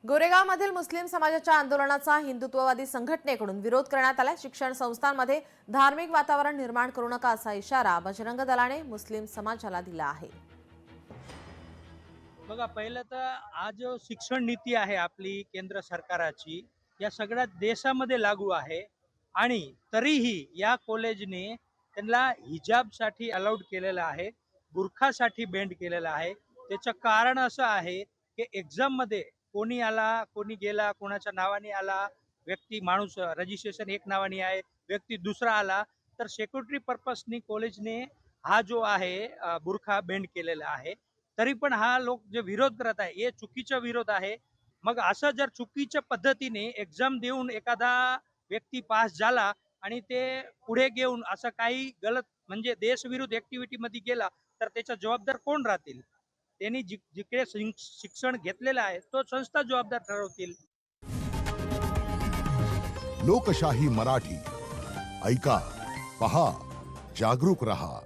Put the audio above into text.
गोरेगावमधील मुस्लिम समाजाच्या आंदोलनाचा हिंदुत्ववादी संघटनेकडून विरोध करण्यात आला। शिक्षण संस्थांमध्ये धार्मिक वातावरण निर्माण करू नका असा इशारा बजरंग दलाने मुस्लिम समाजाला दिला आहे। बघा, पहिलं तर आज जो शिक्षण नीती आहे आपली केंद्र सरकारची, या सगळ्या देशामध्ये लागू आहे आणि तरीही या कॉलेजने त्यांना हिजाबसाठी अलाउड केलेलं आहे, बुरखासाठी बँड केलेलं आहे। त्याचं कारण असं आहे की एक्झाममध्ये कोणी आला, कोणी गेला, कोणाच्या नावाने आला, व्यक्ती माणूस रजिस्ट्रेशन एक नावाने आहे, व्यक्ती दुसरा आला, तर सिक्युरिटी पर्पजनी कॉलेजने हा जो आहे बुरखा बँड केलेला आहे। तरी पण हा लोक जे विरोध करत आहे हे चुकीचा विरोध आहे। मग असं जर चुकीच्या पद्धतीने एक्झाम देऊन एखादा व्यक्ती पास झाला आणि ते पुढे घेऊन असं काही गलत म्हणजे देशविरुद्ध ऍक्टिव्हिटी मध्ये गेला तर त्याचा जबाबदार कोण राहतील? त्यांनी जिकडे शिक्षण घेतलेलं आहे तो संस्था जबाबदार ठरवतील। लोकशाही मराठी ऐका, पहा, जागरूक रहा।